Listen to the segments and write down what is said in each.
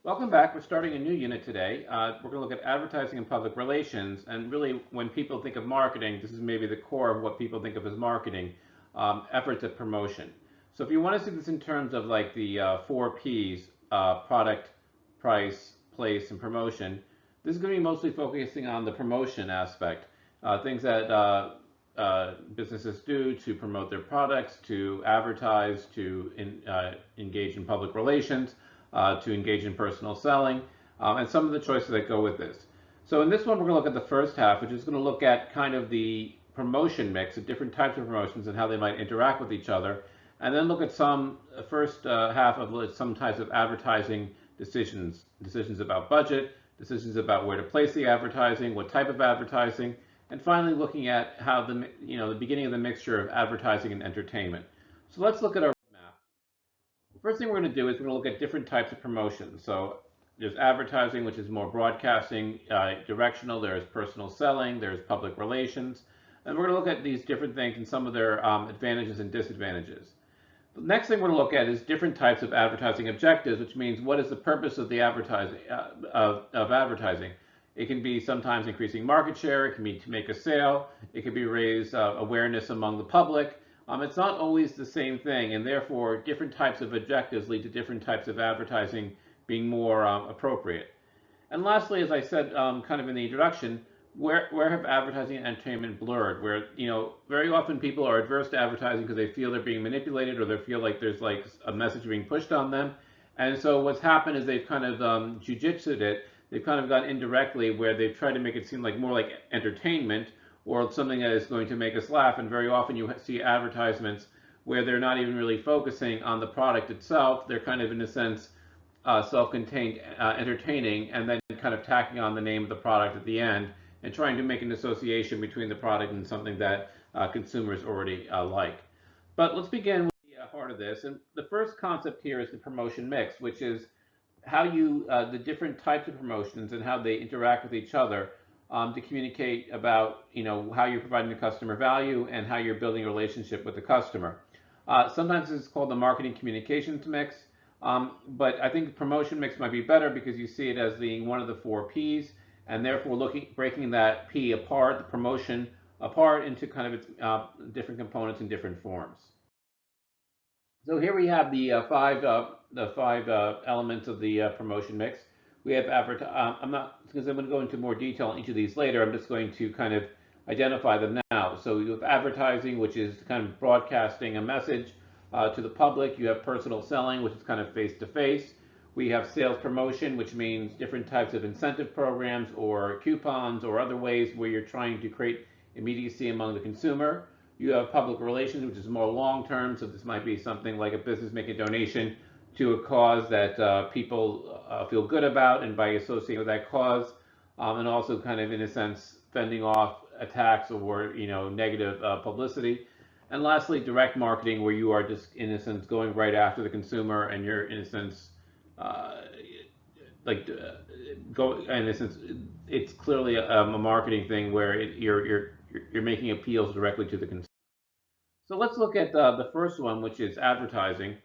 Welcome back. We're starting a new unit today. We're going to look at advertising and public relations. And really, when people think of marketing, this is maybe the core of what people think of as marketing, efforts at promotion. So if you want to see this in terms of like the four Ps, product, price, place, and promotion, this is going to be mostly focusing on the promotion aspect, things that businesses do to promote their products, to advertise, to engage in public relations, to engage in personal selling, and some of the choices that go with this. So in this one, we're going to look at the first half, which is going to look at kind of the promotion mix of different types of promotions and how they might interact with each other, and then look at some first half of some types of advertising decisions about budget, decisions about where to place the advertising, what type of advertising, and finally looking at how the beginning of the mixture of advertising and entertainment. So let's look at our map. First thing we're going to do is we're going to look at different types of promotions. So there's advertising, which is more broadcasting, directional. There's personal selling. There's public relations. And we're going to look at these different things and some of their advantages and disadvantages. The next thing we're going to look at is different types of advertising objectives, which means what is the purpose of the advertising of advertising. It can be sometimes increasing market share. It can be to make a sale. It can be raise awareness among the public. It's not always the same thing, and therefore different types of objectives lead to different types of advertising being more appropriate. And lastly, as I said kind of in the introduction, where have advertising and entertainment blurred? Where very often people are adverse to advertising because they feel they're being manipulated or they feel like there's like a message being pushed on them. And so what's happened is they've kind of jujitsued it. They've kind of gone indirectly where they've tried to make it seem like more like entertainment or something that is going to make us laugh. And very often you see advertisements where they're not even really focusing on the product itself. They're kind of, in a sense, self-contained entertaining, and then kind of tacking on the name of the product at the end and trying to make an association between the product and something that consumers already like. But let's begin with the heart of this. And the first concept here is the promotion mix, which is how the different types of promotions and how they interact with each other to communicate about how you're providing the customer value and how you're building a relationship with the customer. Sometimes it's called the marketing communications mix, but I think the promotion mix might be better because you see it as being one of the four Ps, and therefore breaking that P apart, the promotion apart, into kind of its different components in different forms. So here we have the five elements of the promotion mix. We have I'm not, because I'm going to go into more detail on each of these later. I'm just going to kind of identify them now. So you have advertising, which is kind of broadcasting a message to the public. You have personal selling, which is kind of face to face. We have sales promotion, which means different types of incentive programs or coupons or other ways where you're trying to create immediacy among the consumer. You have public relations, which is more long term. So this might be something like a business making a donation to a cause that people feel good about, and by associating with that cause, and also kind of in a sense fending off attacks or negative publicity. And lastly, direct marketing, where you are just in a sense going right after the consumer, and you're in a sense uh, go in a sense it's clearly a marketing thing where you're making appeals directly to the consumer. So let's look at the first one, which is advertising.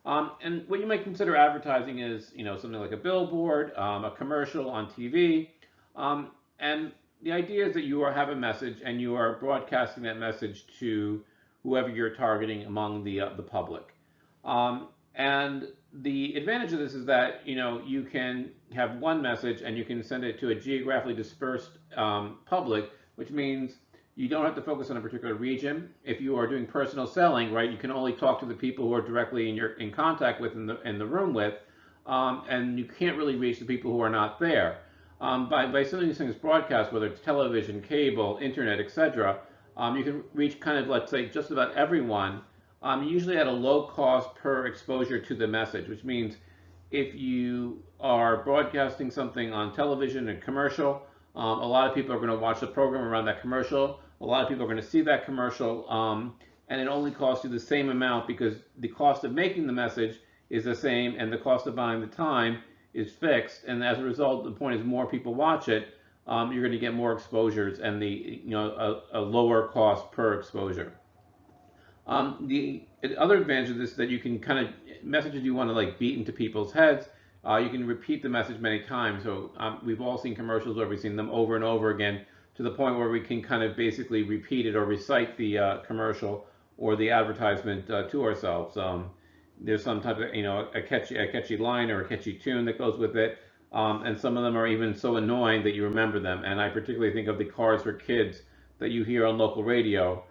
And what you might consider advertising is, something like a billboard, a commercial on TV, and the idea is that have a message and you are broadcasting that message to whoever you're targeting among the public. And the advantage of this is that you can have one message and you can send it to a geographically dispersed public, which means you don't have to focus on a particular region. If you are doing personal selling, right, you can only talk to the people who are directly in contact with in the room with, and you can't really reach the people who are not there. By some of these things broadcast, whether it's television, cable, internet, etc., you can reach kind of, let's say, just about everyone, usually at a low cost per exposure to the message, which means if you are broadcasting something on television and commercial, a lot of people are going to watch the program around that commercial. A lot of people are going to see that commercial, and it only costs you the same amount because the cost of making the message is the same and the cost of buying the time is fixed. And as a result, the point is more people watch it, you're going to get more exposures and a lower cost per exposure. The other advantage of this is that you can kind of messages you want to like beat into people's heads. You can repeat the message many times. So we've all seen commercials where we've seen them over and over again to the point where we can kind of basically repeat it or recite the commercial or the advertisement to ourselves. There's some type of, a catchy line or a catchy tune that goes with it. And some of them are even so annoying that you remember them. And I particularly think of the Cars for Kids that you hear on local radio.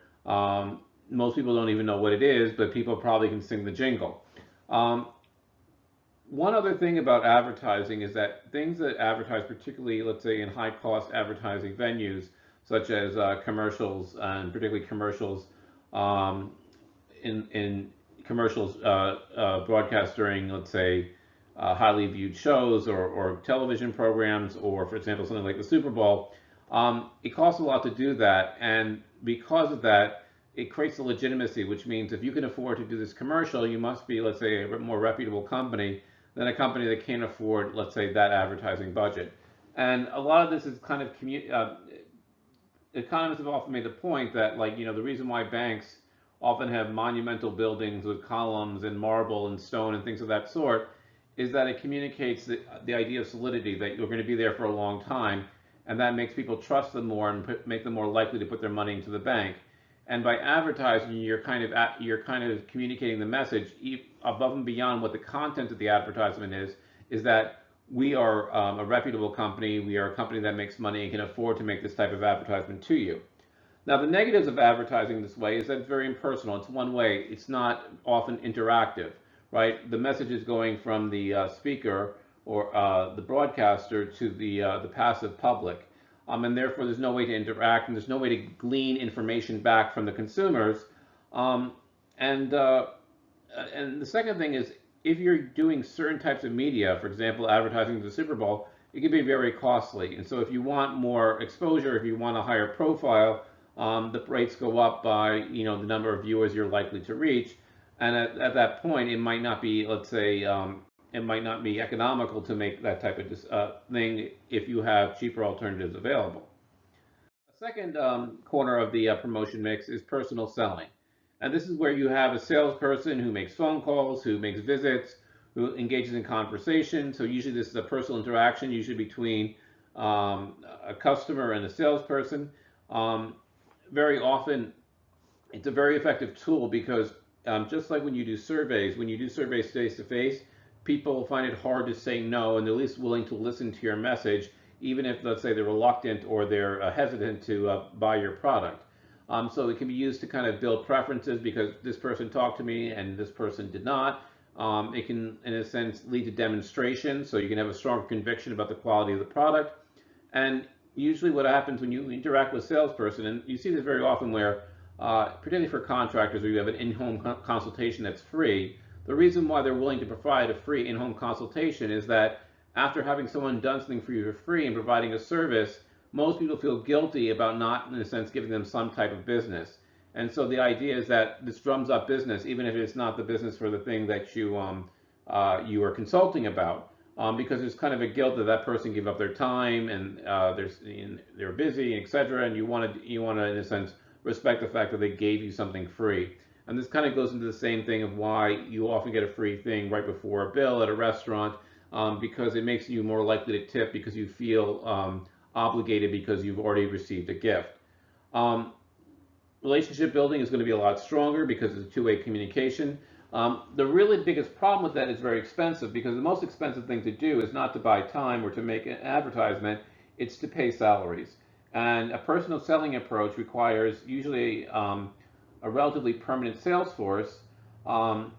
Most people don't even know what it is, but people probably can sing the jingle. Um, One other thing about advertising is that things that advertise, particularly, let's say, in high cost advertising venues, such as commercials, and particularly commercials um, in commercials broadcast during, let's say, highly viewed shows or television programs, or, for example, something like the Super Bowl. It costs a lot to do that, and because of that, it creates a legitimacy, which means if you can afford to do this commercial, you must be, let's say, a more reputable company than a company that can't afford, let's say, that advertising budget. And a lot of this is kind of economists have often made the point that, like, the reason why banks often have monumental buildings with columns and marble and stone and things of that sort is that it communicates the idea of solidity, that you're going to be there for a long time, and that makes people trust them more and make them more likely to put their money into the bank. And by advertising, you're kind of communicating the message above and beyond what the content of the advertisement is that we are a reputable company, we are a company that makes money and can afford to make this type of advertisement to you. Now, the negatives of advertising this way is that it's very impersonal. It's one way. It's not often interactive, right? The message is going from the speaker or the broadcaster to the passive public, and therefore there's no way to interact and there's no way to glean information back from the consumers. Um, and uh, and the second thing is, if you're doing certain types of media, for example, advertising the Super Bowl, it can be very costly. And so if you want more exposure, if you want a higher profile, the rates go up by the number of viewers you're likely to reach. And at that point, it might not be, let's say, it might not be economical to make that type of thing if you have cheaper alternatives available. A second corner of the promotion mix is personal selling. And this is where you have a salesperson who makes phone calls, who makes visits, who engages in conversation. So usually this is a personal interaction, usually between a customer and a salesperson. Um, Very often, it's a very effective tool because just like when you do surveys face to face, people find it hard to say no, and they're at least willing to listen to your message, even if, let's say, they're reluctant or they're hesitant to buy your product. So it can be used to kind of build preferences because this person talked to me and this person did not. It can, in a sense, lead to demonstration, so you can have a stronger conviction about the quality of the product. And usually what happens when you interact with a salesperson, and you see this very often where, particularly for contractors where you have an in-home consultation that's free, the reason why they're willing to provide a free in-home consultation is that after having someone done something for you for free and providing a service, most people feel guilty about not, in a sense, giving them some type of business. And so the idea is that this drums up business, even if it's not the business for the thing that you are consulting about, because there's kind of a guilt that that person gave up their time and they're busy, etc. And you want to, in a sense, respect the fact that they gave you something free. And this kind of goes into the same thing of why you often get a free thing right before a bill at a restaurant, because it makes you more likely to tip because you feel obligated because you've already received a gift. Um, Relationship building is going to be a lot stronger because it's a two-way communication. The really biggest problem with that is very expensive because the most expensive thing to do is not to buy time or to make an advertisement, it's to pay salaries. And a personal selling approach requires usually a relatively permanent sales force, um,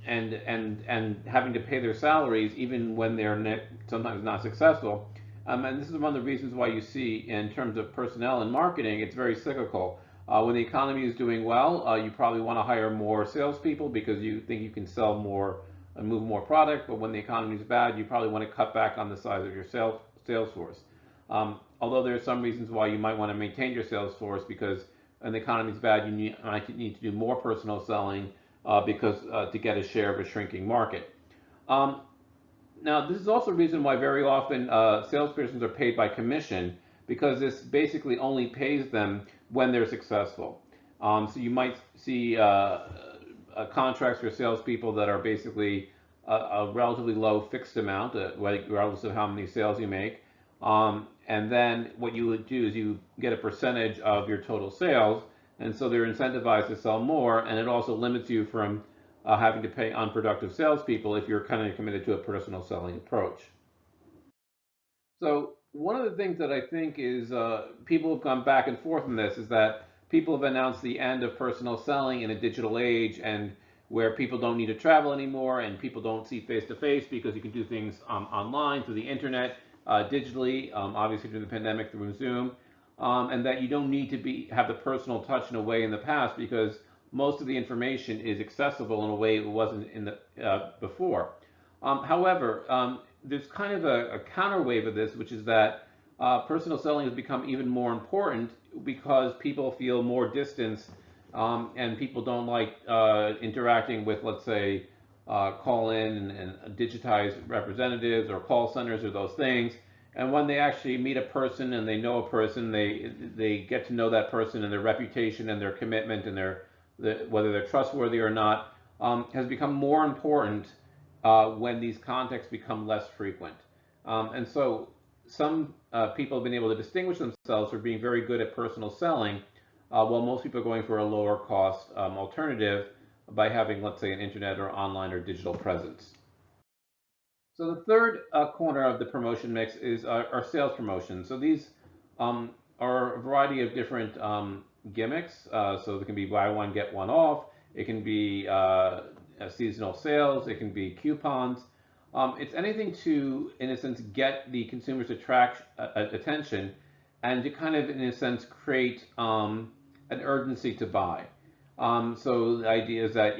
and having to pay their salaries even when they're sometimes not successful. And this is one of the reasons why you see, in terms of personnel and marketing, it's very cyclical. When the economy is doing well, you probably want to hire more salespeople because you think you can sell more and move more product. But when the economy is bad, you probably want to cut back on the size of your sales force. Although there are some reasons why you might want to maintain your sales force because when the economy is bad, might need to do more personal selling because to get a share of a shrinking market. Um, Now, this is also a reason why very often salespersons are paid by commission because this basically only pays them when they're successful. So you might see contracts for salespeople that are basically a relatively low fixed amount, regardless of how many sales you make. And then what you would do is you get a percentage of your total sales, and so they're incentivized to sell more, and it also limits you from having to pay unproductive salespeople if you're kind of committed to a personal selling approach. So one of the things that I think is people have gone back and forth on this is that people have announced the end of personal selling in a digital age, and where people don't need to travel anymore and people don't see face to face because you can do things online through the internet, digitally, obviously through the pandemic through Zoom, and that you don't need to have the personal touch in a way in the past because most of the information is accessible in a way it wasn't in the before. However, there's kind of a counterwave of this, which is that personal selling has become even more important because people feel more distance and people don't like interacting with, let's say, call in and digitized representatives or call centers or those things. And when they actually meet a person and they know a person, they get to know that person and their reputation and their commitment and whether they're trustworthy or not has become more important when these contacts become less frequent. And so some people have been able to distinguish themselves for being very good at personal selling, while most people are going for a lower cost alternative by having, let's say, an internet or online or digital presence. So the third corner of the promotion mix is our sales promotions. So these are a variety of different gimmicks. So there can be buy one, get one off. It can be seasonal sales. It can be coupons. It's anything to, in a sense, get the consumer's attention and to kind of, in a sense, create an urgency to buy. So the idea is that,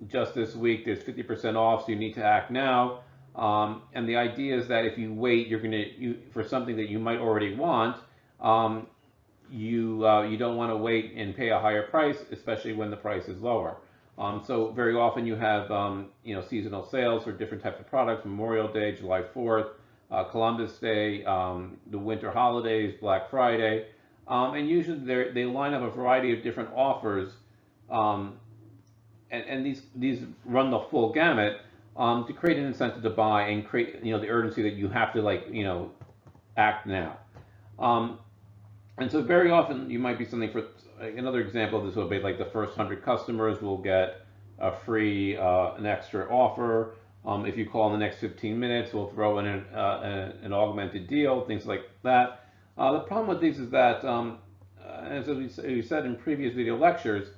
just this week there's 50% off, so you need to act now. And the idea is that if you wait, for something that you might already want, you don't want to wait and pay a higher price, especially when the price is lower. So very often you have seasonal sales for different types of products: Memorial Day, July 4th, Columbus Day, the winter holidays, Black Friday, and usually they line up a variety of different offers, and these run the full gamut to create an incentive to buy and create the urgency that you have to act now. And so very often you might be something for another example of this will be like the first 100 customers will get a free an extra offer. If you call in the next 15 minutes, we'll throw in an augmented deal, things like that. The problem with these is that, as we said in previous video lectures,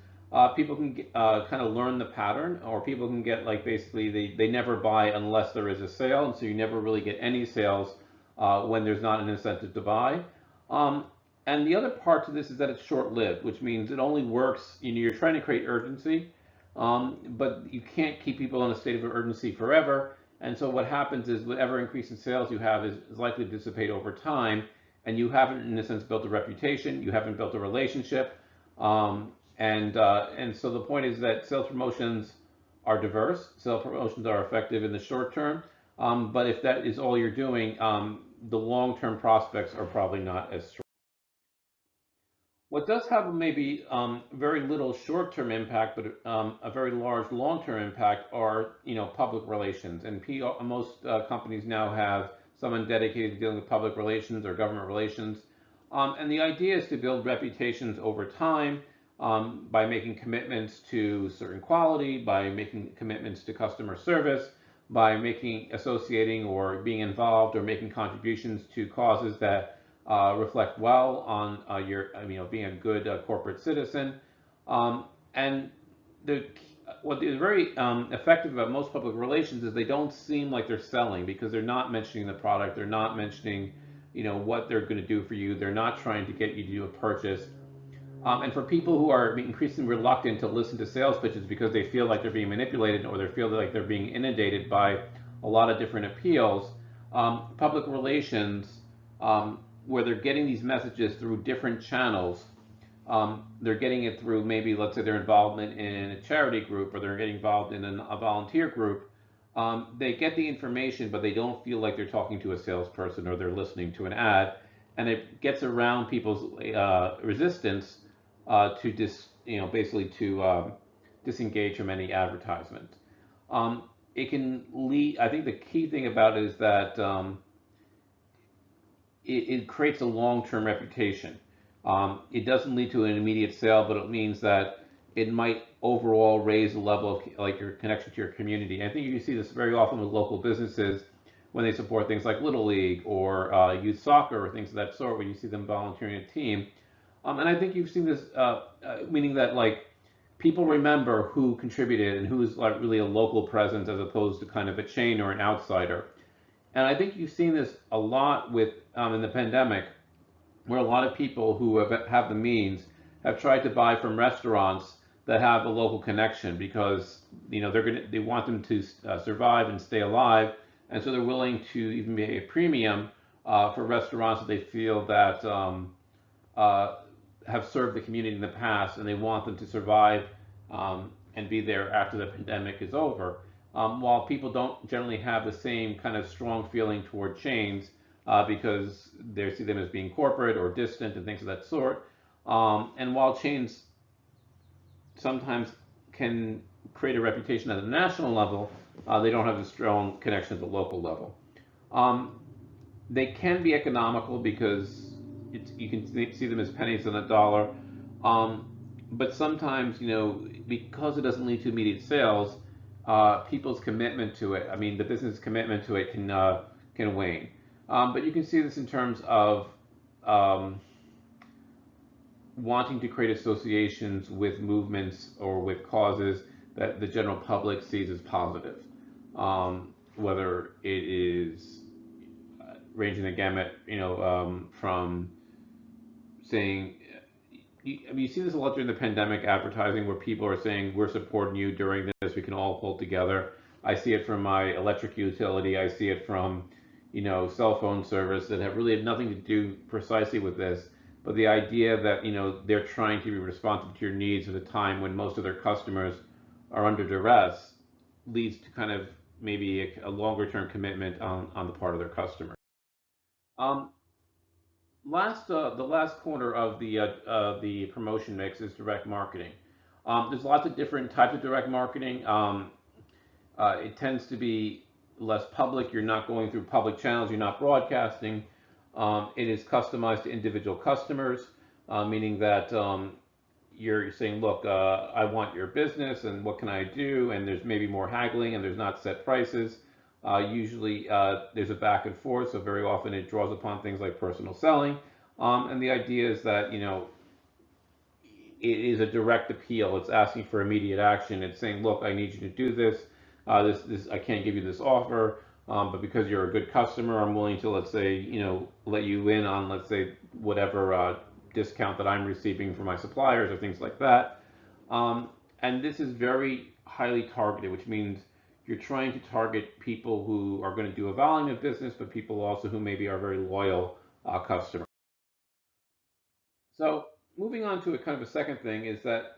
people can kind of learn the pattern, or people can get basically they never buy unless there is a sale, and so you never really get any sales when there's not an incentive to buy. And the other part to this is that it's short-lived, which means it only works, you're trying to create urgency, but you can't keep people in a state of urgency forever. And so what happens is whatever increase in sales you have is likely to dissipate over time, and you haven't, in a sense, built a reputation, you haven't built a relationship. And so the point is that sales promotions are diverse. Sales promotions are effective in the short term, but if that is all you're doing, the long-term prospects are probably not as strong. What does have maybe very little short-term impact, but a very large long-term impact are public relations. And most companies now have someone dedicated to dealing with public relations or government relations. And the idea is to build reputations over time by making commitments to certain quality, by making commitments to customer service, by associating or being involved or making contributions to causes that reflect well on being a good corporate citizen. And what is very effective about most public relations is they don't seem like they're selling, because they're not mentioning the product, they're not mentioning what they're going to do for you, they're not trying to get you to do a purchase. And for people who are increasingly reluctant to listen to sales pitches because they feel like they're being manipulated or they feel like they're being inundated by a lot of different appeals, public relations, where they're getting these messages through different channels. They're getting it through maybe, let's say, their involvement in a charity group, or they're getting involved in a volunteer group. They get the information, but they don't feel like they're talking to a salesperson or they're listening to an ad, and it gets around people's resistance to basically to disengage from any advertisement. it can lead. I think the key thing about it is that it creates a long-term reputation. It doesn't lead to an immediate sale, but it means that it might overall raise the level of like your connection to your community. I think you see this very often with local businesses when they support things like Little League or youth soccer or things of that sort, when you see them volunteering a team. And I think you've seen this, meaning that like people remember who contributed and who's like really a local presence as opposed to kind of a chain or an outsider. And I think you've seen this a lot with in the pandemic, where a lot of people who have the means have tried to buy from restaurants that have a local connection because they want them to survive and stay alive, and so they're willing to even pay a premium for restaurants that they feel that uh, have served the community in the past, and they want them to survive and be there after the pandemic is over. While people don't generally have the same kind of strong feeling toward chains because they see them as being corporate or distant and things of that sort. And while chains sometimes can create a reputation at a national level, they don't have a strong connection at the local level. Um, they can be economical because you can see them as pennies on a dollar. Um, but sometimes, because it doesn't lead to immediate sales, people's commitment to it, I mean, the business commitment to it can wane. But you can see this in terms of um, wanting to create associations with movements or with causes that the general public sees as positive. Whether it is ranging the gamut, from saying, I mean, you see this a lot during the pandemic advertising where people are saying, we're supporting you during this, we can all pull together. I see it from my electric utility, I see it from, cell phone service that have really nothing to do precisely with this. But the idea that, they're trying to be responsive to your needs at a time when most of their customers are under duress leads to kind of maybe a longer term commitment on the part of their customer. Um, the last corner of the promotion mix is direct marketing. There's lots of different types of direct marketing. It tends to be less public. You're not going through public channels. You're not broadcasting. It is customized to individual customers, meaning that you're saying, look, I want your business, and what can I do? And there's maybe more haggling, and there's not set prices. Usually, there's a back and forth, so very often it draws upon things like personal selling. And the idea is that, it is a direct appeal. It's asking for immediate action. It's saying, look, I need you to do this. I can't give you this offer, but because you're a good customer, I'm willing to, let's say, let you in on, let's say, whatever discount that I'm receiving from my suppliers or things like that. And this is very highly targeted, which means you're trying to target people who are going to do a volume of business, but people also who maybe are very loyal customers. So moving on to a kind of a second thing is that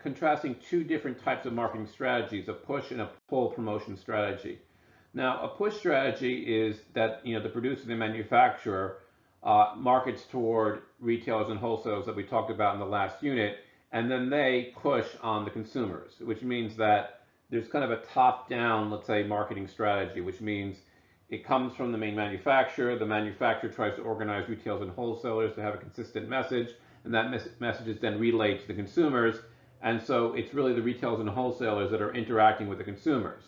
contrasting two different types of marketing strategies, a push and a pull promotion strategy. Now, a push strategy is that the producer, the manufacturer, markets toward retailers and wholesalers that we talked about in the last unit, and then they push on the consumers, which means that there's kind of a top-down, let's say, marketing strategy, which means it comes from the main manufacturer. The manufacturer tries to organize retailers and wholesalers to have a consistent message, and that message is then relayed to the consumers. And so it's really the retailers and wholesalers that are interacting with the consumers.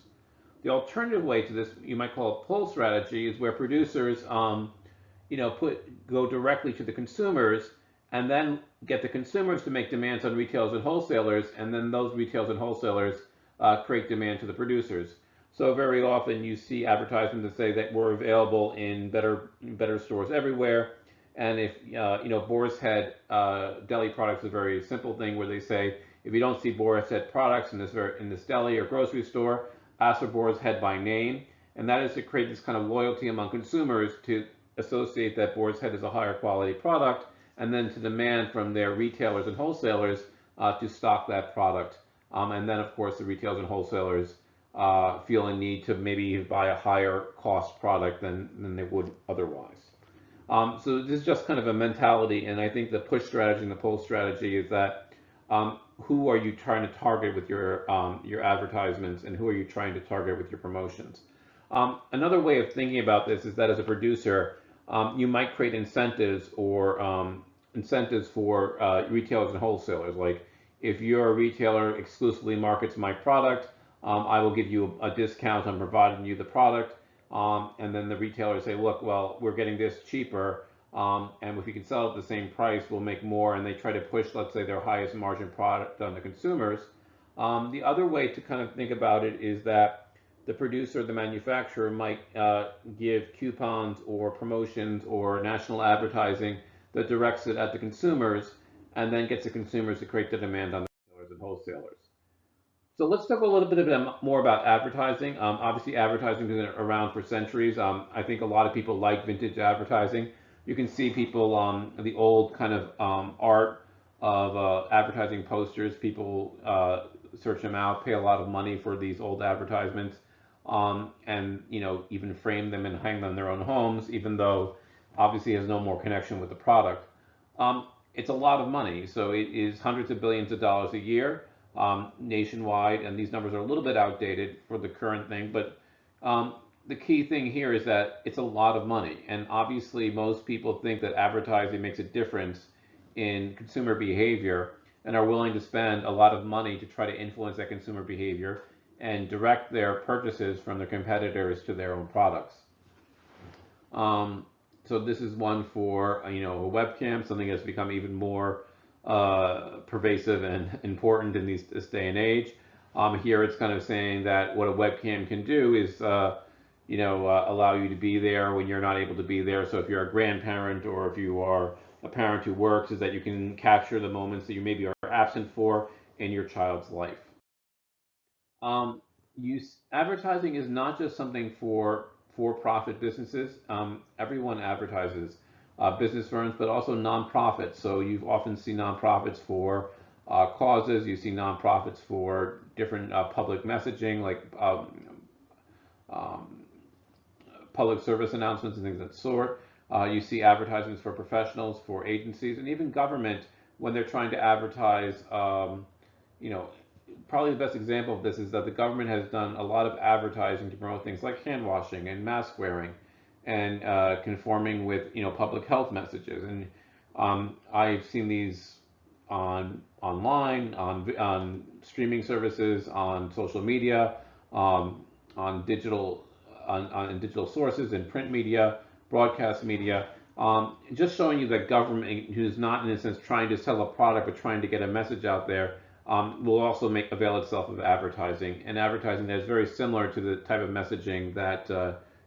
The alternative way to this, you might call it pull strategy, is where producers, go directly to the consumers and then get the consumers to make demands on retailers and wholesalers, and then those retailers and wholesalers create demand to the producers. So very often you see advertisements that say that we're available in better stores everywhere. And if Boar's Head deli products is a very simple thing where they say if you don't see Boar's Head products in this deli or grocery store, ask for Boar's Head by name, and that is to create this kind of loyalty among consumers to associate that Boar's Head is a higher quality product, and then to demand from their retailers and wholesalers to stock that product. And then, of course, the retailers and wholesalers feel a need to maybe buy a higher cost product than they would otherwise. So this is just kind of a mentality, and I think the push strategy and the pull strategy is that who are you trying to target with your advertisements, and who are you trying to target with your promotions. Another way of thinking about this is that as a producer, you might create incentives or incentives for retailers and wholesalers. Like if you're a retailer exclusively markets my product, I will give you a discount on providing you the product. And then the retailers say, look, well, we're getting this cheaper. And if you can sell it at the same price, we'll make more. And they try to push, let's say, their highest margin product on the consumers. The other way to kind of think about it is that the producer, the manufacturer might give coupons or promotions or national advertising that directs it at the consumers and then gets the consumers to create the demand on the retailers and wholesalers. So let's talk a little bit more about advertising. Obviously, advertising has been around for centuries. I think a lot of people like vintage advertising. You can see people, the old kind of art of advertising posters. People search them out, pay a lot of money for these old advertisements, and even frame them and hang them in their own homes, even though obviously it has no more connection with the product. It's a lot of money, so it is hundreds of billions of dollars a year nationwide, and these numbers are a little bit outdated for the current thing, but the key thing here is that it's a lot of money, and obviously most people think that advertising makes a difference in consumer behavior and are willing to spend a lot of money to try to influence that consumer behavior and direct their purchases from their competitors to their own products. So this is one for a webcam, something that's become even more pervasive and important in this day and age. Here it's kind of saying that what a webcam can do is allow you to be there when you're not able to be there. So if you're a grandparent or if you are a parent who works, is that you can capture the moments that you maybe are absent for in your child's life. Advertising is not just something for-profit businesses. Everyone advertises, business firms, but also nonprofits. So you often see nonprofits for causes. You see nonprofits for different public messaging, like um, public service announcements and things of that sort. You see advertisements for professionals, for agencies, and even government when they're trying to advertise. Probably the best example of this is that the government has done a lot of advertising to promote things like hand washing and mask wearing and conforming with public health messages. And I've seen these online, on streaming services, on social media, on digital sources, in print media, broadcast media, just showing you that government, who's not in a sense trying to sell a product but trying to get a message out there, will also avail itself of advertising, and advertising that is very similar to the type of messaging that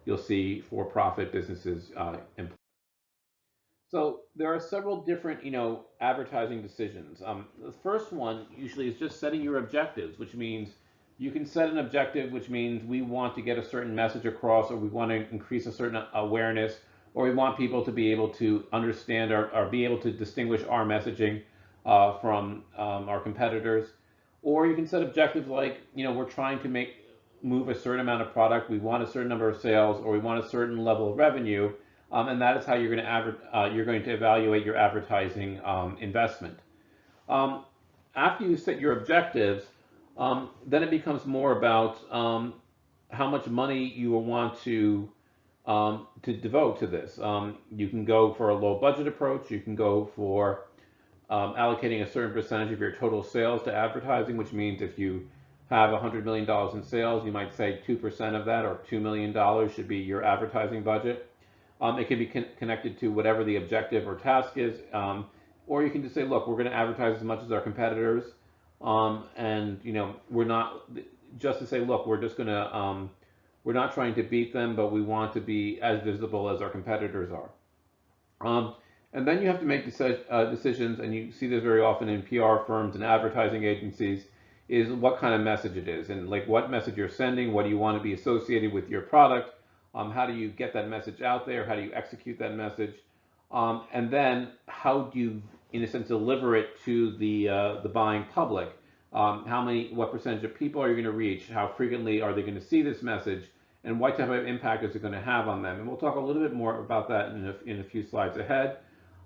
you'll see for-profit businesses employ. So there are several different, advertising decisions. The first one usually is just setting your objectives, which means you can set an objective, which means we want to get a certain message across, or we want to increase a certain awareness, or we want people to be able to understand or be able to distinguish our messaging from our competitors. Or you can set objectives like, we're trying to move a certain amount of product, we want a certain number of sales, or we want a certain level of revenue, and that is how you're going to evaluate your advertising investment. After you set your objectives, then it becomes more about how much money you will want to devote to this. You can go for a low budget approach. You can go for allocating a certain percentage of your total sales to advertising, which means if you have $100 million in sales, you might say 2% of that, or $2 million, should be your advertising budget. It can be connected to whatever the objective or task is, or you can just say, look, we're going to advertise as much as our competitors, and we're not just to say, look, we're not trying to beat them, but we want to be as visible as our competitors are. And then you have to make decisions, and you see this very often in PR firms and advertising agencies, is what kind of message it is, and like what message you're sending, what do you want to be associated with your product, how do you get that message out there, how do you execute that message, and then how do you, in a sense, deliver it to the buying public. What percentage of people are you going to reach? How frequently are they going to see this message? And what type of impact is it going to have on them? And we'll talk a little bit more about that in a few slides ahead.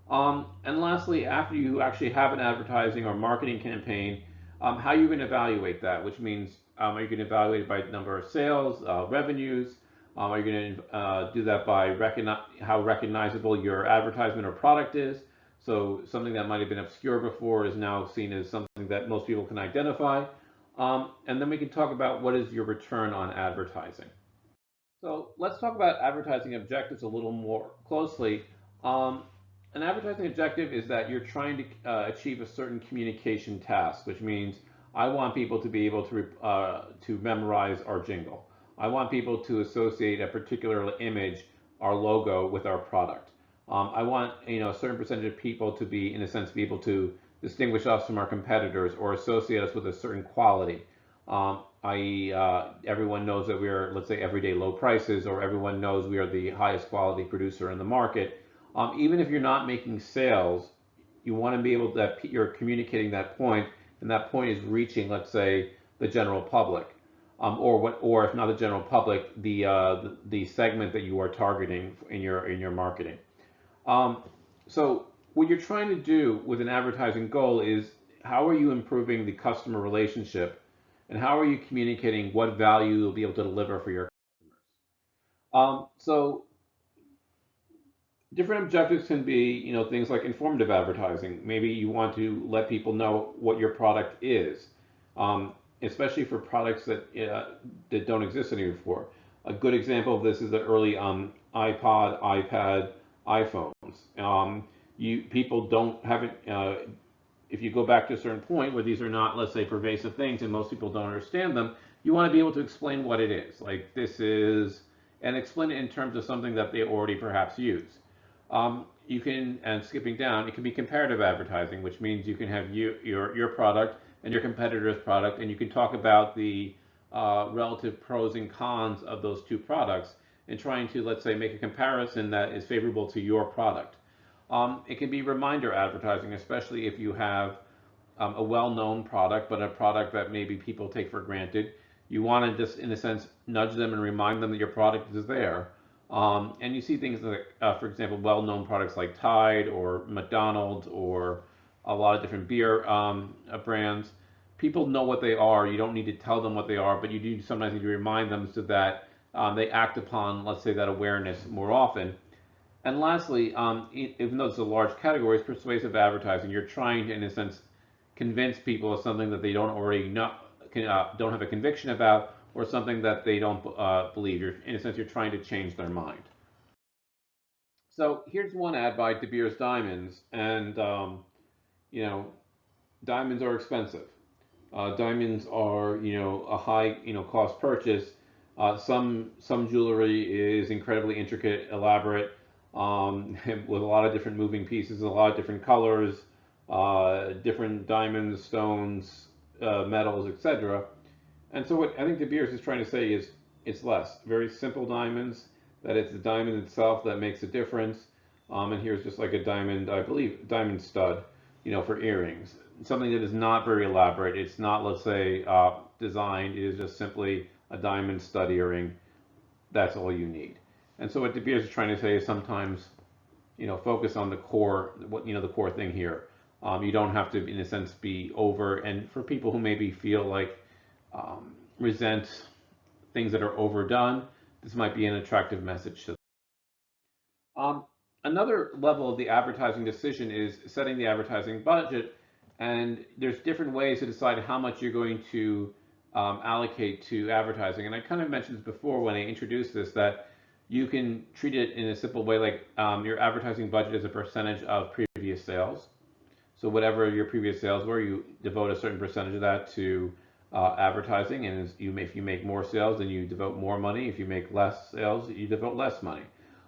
And lastly, after you actually have an advertising or marketing campaign, How are you going to evaluate that? Which means, are you going to evaluate it by number of sales, revenues? Are you going to do that by how recognizable your advertisement or product is? So something that might have been obscure before is now seen as something that most people can identify. And then we can talk about what is your return on advertising. So let's talk about advertising objectives a little more closely. Um, an advertising objective is that you're trying to achieve a certain communication task, which means I want people to be able to memorize our jingle. I want people to associate a particular image, our logo, with our product. I want a certain percentage of people to be, in a sense, be able to distinguish us from our competitors or associate us with a certain quality. I.e., everyone knows that we are, let's say, everyday low prices, or everyone knows we are the highest quality producer in the market. Even if you're not making sales, you want to be able to, that you're communicating that point, and that point is reaching, let's say, the general public, or if not the general public, the segment that you are targeting in your marketing. Um, so what you're trying to do with an advertising goal is how are you improving the customer relationship, and how are you communicating what value you'll be able to deliver for your customers. So different objectives can be, things like informative advertising. Maybe you want to let people know what your product is, especially for products that don't exist anymore before. A good example of this is the early iPod, iPad, iPhones. People don't have it. If you go back to a certain point where these are not, let's say, pervasive things and most people don't understand them, you want to be able to explain what it is. Like this is, and explain it in terms of something that they already perhaps use. You can, and skipping down, it can be comparative advertising, which means you can have your product and your competitor's product, and you can talk about the relative pros and cons of those two products and trying to, let's say, make a comparison that is favorable to your product. It can be reminder advertising, especially if you have a well-known product, but a product that maybe people take for granted. You want to just, in a sense, nudge them and remind them that your product is there. And you see things like, for example, well-known products like Tide or McDonald's or a lot of different beer brands. People know what they are. You don't need to tell them what they are, but you do sometimes need to remind them so that they act upon, let's say, that awareness more often. And lastly, even though it's a large category, it's persuasive advertising. You're trying to, in a sense, convince people of something that they don't already know, don't have a conviction about, or something that they don't believe. In a sense, you're trying to change their mind. So here's one ad by De Beers Diamonds, and you know, diamonds are expensive. Diamonds are, a high, cost purchase. Some jewelry is incredibly intricate, elaborate, with a lot of different moving pieces, a lot of different colors, different diamonds, stones, metals, etc. And so what I think De Beers is trying to say is it's less. Very simple diamonds, that it's the diamond itself that makes a difference. And here's just like a diamond, I believe, diamond stud, for earrings. Something that is not very elaborate. It's not, let's say, designed. It is just simply a diamond stud earring. That's all you need. And so what De Beers is trying to say is sometimes, focus on the core, the core thing here. You don't have to, in a sense, be over. And for people who maybe feel like resent things that are overdone, this might be an attractive message to them. Another level of the advertising decision is setting the advertising budget, and there's different ways to decide how much you're going to allocate to advertising. And I kind of mentioned this before when I introduced this, that you can treat it in a simple way like your advertising budget is a percentage of previous sales. So whatever your previous sales were, you devote a certain percentage of that to advertising, and if you make more sales, then you devote more money. If you make less sales, you devote less money.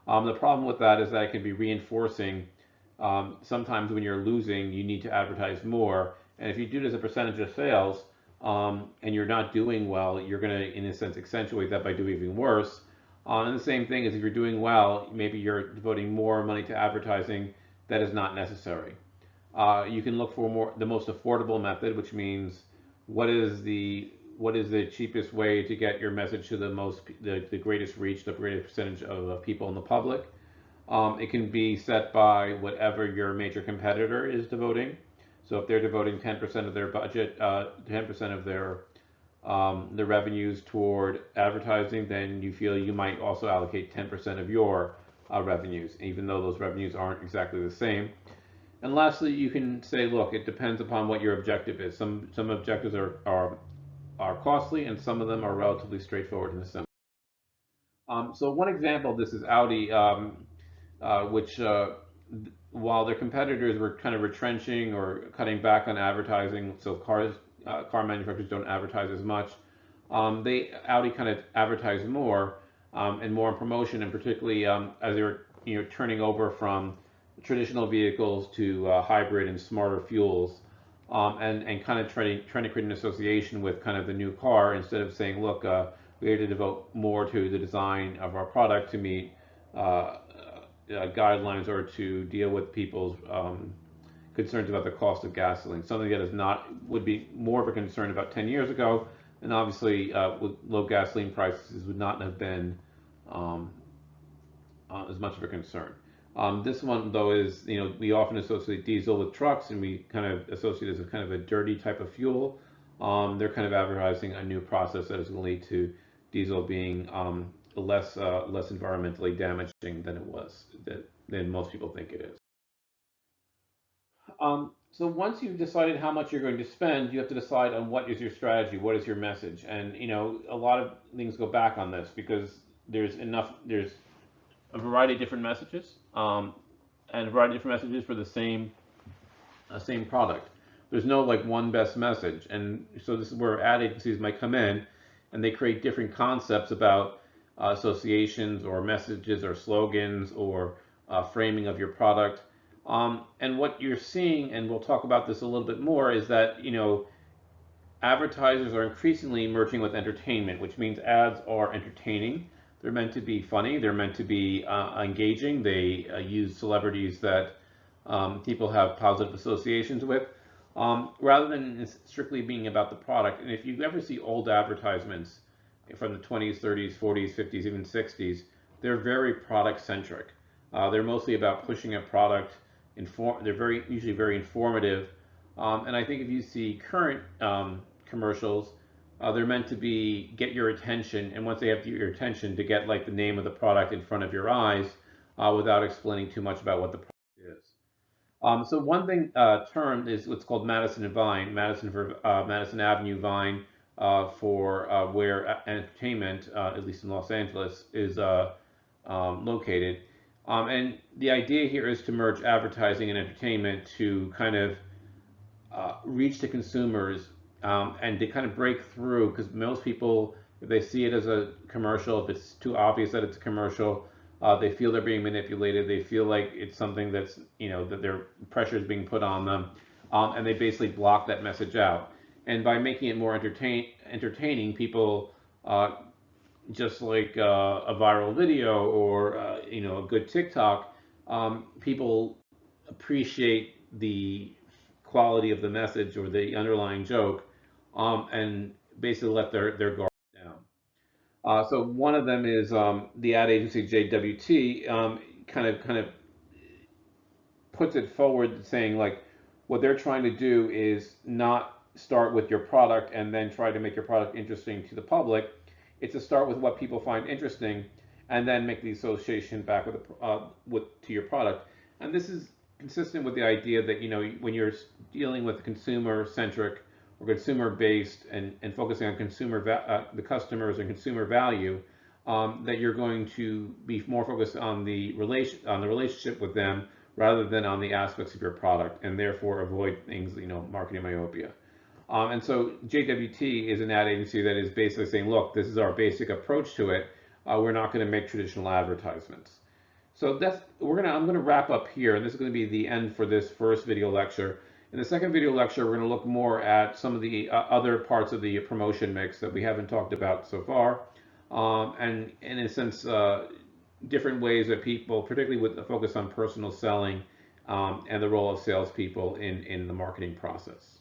The problem with that is that it can be reinforcing. Sometimes when you're losing, you need to advertise more, and if you do it as a percentage of sales, and you're not doing well, you're going to, in a sense, accentuate that by doing even worse. And the same thing is if you're doing well, maybe you're devoting more money to advertising that is not necessary. You can look for the most affordable method, which means what is the cheapest way to get your message to the greatest reach, the greatest percentage of people in the public. It can be set by whatever your major competitor is devoting. So if they're devoting 10% of their budget, 10% of their revenues toward advertising, then you feel you might also allocate 10% of your revenues, even though those revenues aren't exactly the same. And lastly, you can say, look, it depends upon what your objective is. Some objectives are costly, and some of them are relatively straightforward and simple. So one example of this is Audi, which while their competitors were kind of retrenching or cutting back on advertising, so car manufacturers don't advertise as much. Audi kind of advertised more and more in promotion, and particularly as they were turning over from traditional vehicles to hybrid and smarter fuels, and kind of trying to create an association with kind of the new car instead of saying, look, we have to devote more to the design of our product to meet guidelines or to deal with people's concerns about the cost of gasoline. Something that is not would be more of a concern about 10 years ago, and obviously with low gasoline prices would not have been um, as much of a concern. This one though is, we often associate diesel with trucks, and we kind of associate it as a kind of a dirty type of fuel. They're kind of advertising a new process that is going to lead to diesel being less environmentally damaging than than most people think it is. So once you've decided how much you're going to spend, you have to decide on what is your strategy, what is your message, and a lot of things go back on this because there's a variety of different messages, and a variety of different messages for the same product. There's no like one best message, and so this is where ad agencies might come in, and they create different concepts about associations or messages or slogans or framing of your product. And what you're seeing, and we'll talk about this a little bit more, is that advertisers are increasingly merging with entertainment, which means ads are entertaining. They're meant to be funny. They're meant to be engaging. They use celebrities that people have positive associations with, rather than strictly being about the product. And if you ever see old advertisements from the 20s, 30s, 40s, 50s, even 60s, they're very product centric. They're mostly about pushing a product. They're usually very informative. And I think if you see current commercials, they're meant to get your attention, and once they have your attention, to get like the name of the product in front of your eyes, without explaining too much about what the product is. So one thing termed is what's called Madison Vine, Madison Avenue Vine, for where entertainment, at least in Los Angeles, is located. And the idea here is to merge advertising and entertainment to kind of reach the consumers, and to kind of break through, because most people, if they see it as a commercial, if it's too obvious that it's a commercial, they feel they're being manipulated. They feel like it's something that's, that their pressure is being put on them, and they basically block that message out. And by making it more entertaining, people, just like a viral video or a good TikTok, people appreciate the quality of the message or the underlying joke, and basically let their guard down. So one of them is the ad agency JWT, kind of puts it forward, saying like what they're trying to do is not start with your product and then try to make your product interesting to the public. It's to start with what people find interesting, and then make the association back to your product. And this is consistent with the idea that when you're dealing with consumer centric or consumer based, and focusing on the customers and consumer value, that you're going to be more focused on the relationship with them rather than on the aspects of your product, and therefore avoid things, marketing myopia. And so JWT is an ad agency that is basically saying, look, this is our basic approach to it. We're not going to make traditional advertisements. So I'm going to wrap up here, and this is going to be the end for this first video lecture. In the second video lecture, we're going to look more at some of the other parts of the promotion mix that we haven't talked about so far, and in a sense, different ways that people, particularly with the focus on personal selling, and the role of salespeople in the marketing process.